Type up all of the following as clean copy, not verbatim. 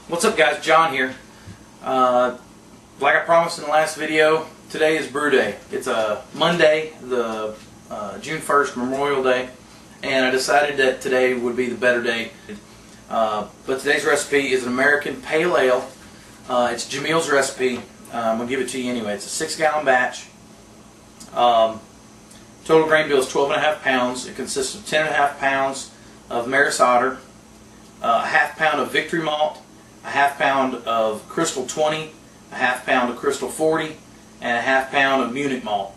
What's up guys, John here. Like I promised in the last video, today is brew day. It's a Monday, the June 1st, Memorial Day, and I decided that today would be the better day. But today's recipe is an American Pale Ale. It's Jamil's recipe. I'm going to give it to you anyway. It's a 6-gallon batch. Total grain bill is 12.5 pounds. It consists of 10.5 pounds of Maris Otter, a half pound of Victory Malt, a half pound of Crystal 20, a half pound of Crystal 40, and a half pound of Munich Malt.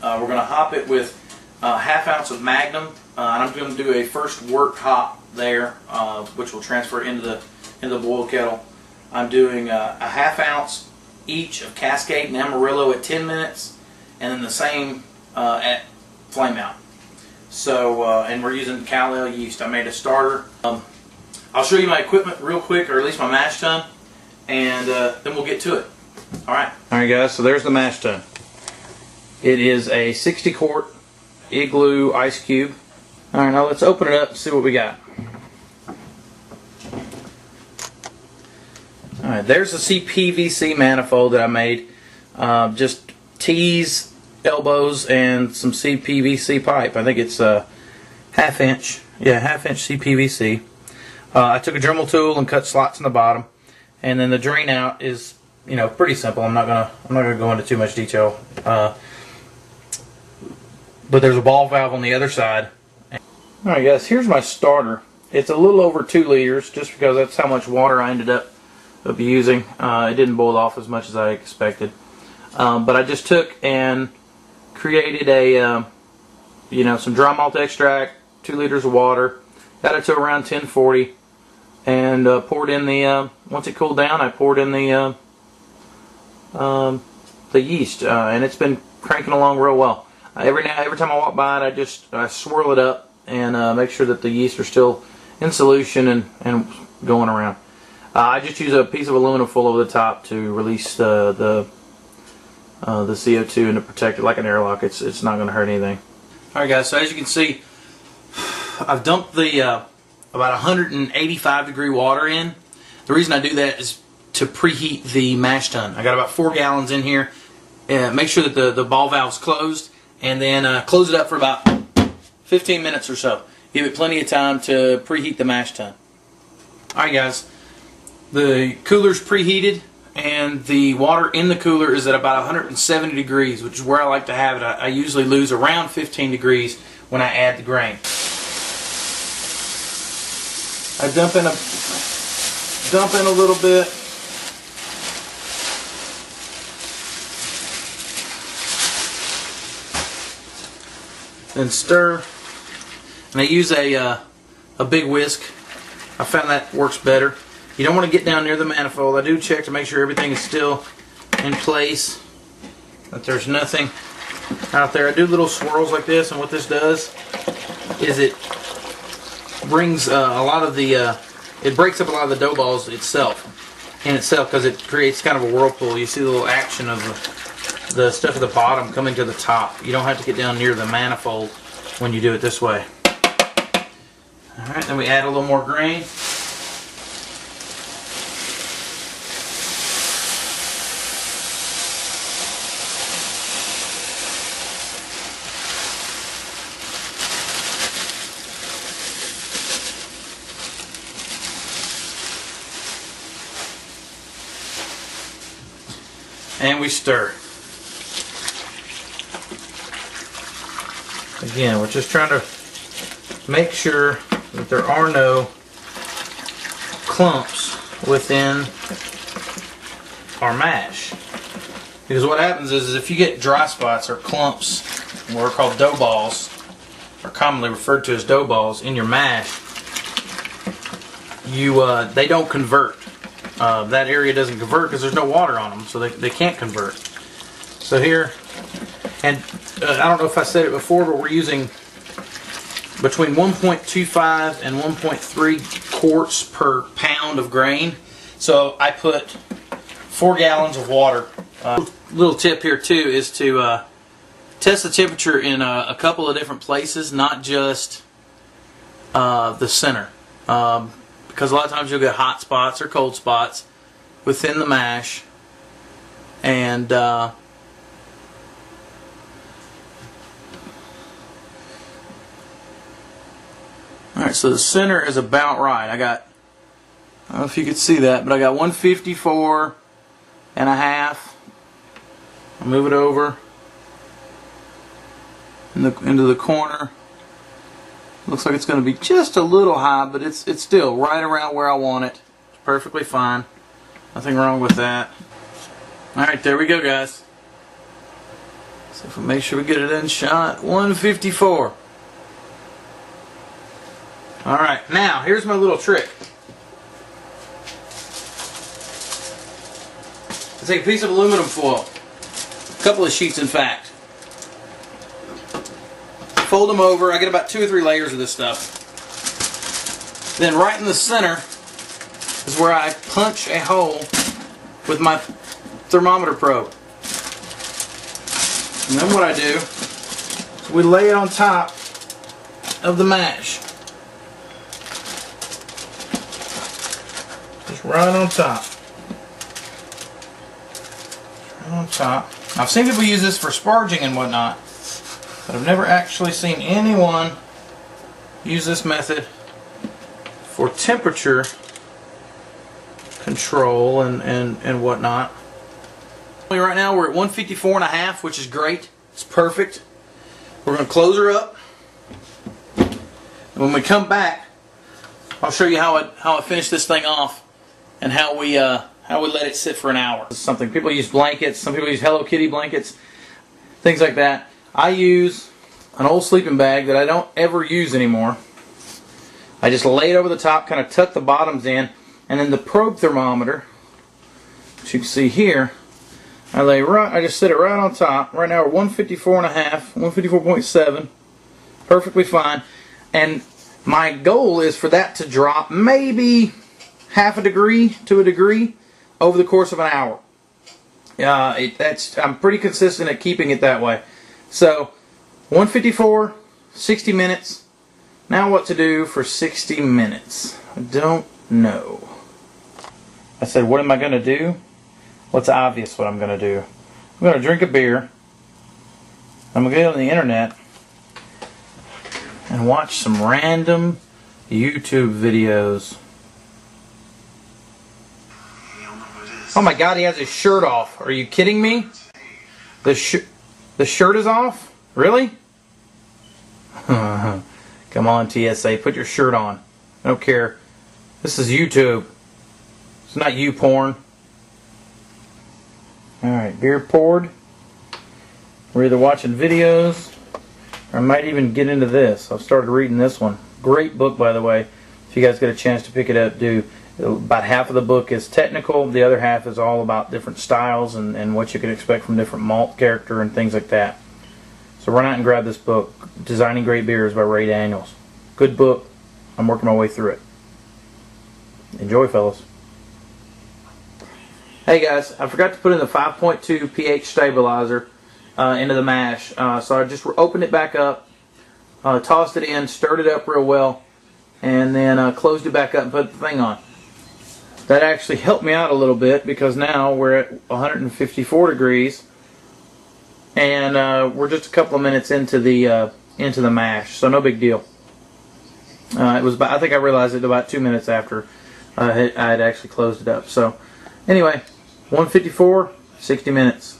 We're going to hop it with a half ounce of Magnum, and I'm going to do a first work hop there, which will transfer into the boil kettle. I'm doing a half ounce each of Cascade and Amarillo at 10 minutes, and then the same at flame out. So, and we're using Pale Ale yeast. I made a starter. I'll show you my equipment real quick, or at least my mash tun, and then we'll get to it. Alright. Alright guys, so there's the mash tun. It is a 60 quart Igloo ice cube. Alright, now let's open it up and see what we got. Alright, there's the CPVC manifold that I made. Just T's, elbows, and some CPVC pipe. I think it's a half-inch CPVC. I took a Dremel tool and cut slots in the bottom, and then the drain out is, you know, pretty simple. I'm not gonna go into too much detail. But there's a ball valve on the other side. Alright guys, here's my starter. It's a little over 2 liters, just because that's how much water I ended up using. It didn't boil off as much as I expected. But I just took and created a, some dry malt extract, 2 liters of water, got it to around 1040, and poured in the, once it cooled down, I poured in the yeast, and it's been cranking along real well. Every time I walk by it, I swirl it up and make sure that the yeast are still in solution and going around. I just use a piece of aluminum foil over the top to release the CO2 and to protect it like an airlock. It's not going to hurt anything. Alright guys, so as you can see, I've dumped the about 185 degree water in. The reason I do that is to preheat the mash tun. I got about 4 gallons in here. Make sure that the ball valve's closed, and then close it up for about 15 minutes or so. Give it plenty of time to preheat the mash tun. Alright guys, the cooler's preheated, and the water in the cooler is at about 170 degrees, which is where I like to have it. I usually lose around 15 degrees when I add the grain. I dump in a little bit. Then stir. And I use a big whisk. I found that works better. You don't want to get down near the manifold. I do check to make sure everything is still in place, that there's nothing out there. I do little swirls like this, and what this does is it brings it breaks up a lot of the dough balls itself, because it creates kind of a whirlpool. You see the little action of the stuff at the bottom coming to the top. You don't have to get down near the manifold when you do it this way. Alright, then we add a little more grain. And we stir. Again, we're just trying to make sure that there are no clumps within our mash. Because what happens is if you get dry spots or clumps, what are called dough balls, or commonly referred to as dough balls, in your mash, they don't convert. That area doesn't convert because there's no water on them, so they can't convert. So here, and I don't know if I said it before, but we're using between 1.25 and 1.3 quarts per pound of grain. So I put 4 gallons of water. Little tip here too is to test the temperature in a couple of different places, not just the center. because a lot of times you'll get hot spots or cold spots within the mash. And alright, so the center is about right. I don't know if you could see that, but I got 154 and a half. I'll move it over into the corner. Looks like it's going to be just a little high, but it's still right around where I want it. It's perfectly fine. Nothing wrong with that. Alright, there we go, guys. So if we make sure we get it in shot, 154. Alright, now here's my little trick. I take a piece of aluminum foil, a couple of sheets in fact. Fold them over. I get about 2 or 3 layers of this stuff. Then right in the center is where I punch a hole with my thermometer probe. And then what I do is we lay it on top of the mash. Just right on top. Right on top. I've seen people use this for sparging and whatnot, but I've never actually seen anyone use this method for temperature control and whatnot. Right now we're at 154 and a half, which is great. It's perfect. We're going to close her up. And when we come back, I'll show you how I finish this thing off and how we let it sit for an hour. Something people use blankets. Some people use Hello Kitty blankets, things like that. I use an old sleeping bag that I don't ever use anymore. I just lay it over the top, kind of tuck the bottoms in, and then the probe thermometer, which you can see here, I just sit it right on top. Right now we're 154 and a half, 154.7, perfectly fine. And my goal is for that to drop maybe half a degree to a degree over the course of an hour. I'm pretty consistent at keeping it that way. So 154, 60 minutes. Now what to do for 60 minutes? I don't know. I said, what am I going to do? Well, it's obvious what I'm going to do. I'm going to drink a beer. I'm going to go on the internet and watch some random YouTube videos. Oh my God, he has his shirt off. Are you kidding me? The shirt is off? Really? Come on, TSA, put your shirt on. I don't care. This is YouTube. It's not you porn. Alright, beer poured. We're either watching videos, or I might even get into this. I've started reading this one. Great book, by the way. If you guys get a chance to pick it up, do. About half of the book is technical. The other half is all about different styles and what you can expect from different malt character and things like that. So run out and grab this book, Designing Great Beers by Ray Daniels. Good book. I'm working my way through it. Enjoy, fellas. Hey guys, I forgot to put in the 5.2 pH stabilizer into the mash. So I just opened it back up, tossed it in, stirred it up real well, and then closed it back up and put the thing on. That actually helped me out a little bit because now we're at 154 degrees and we're just a couple of minutes into the mash, so no big deal. It was I think I realized it about 2 minutes after I had actually closed it up. So anyway, 154, 60 minutes.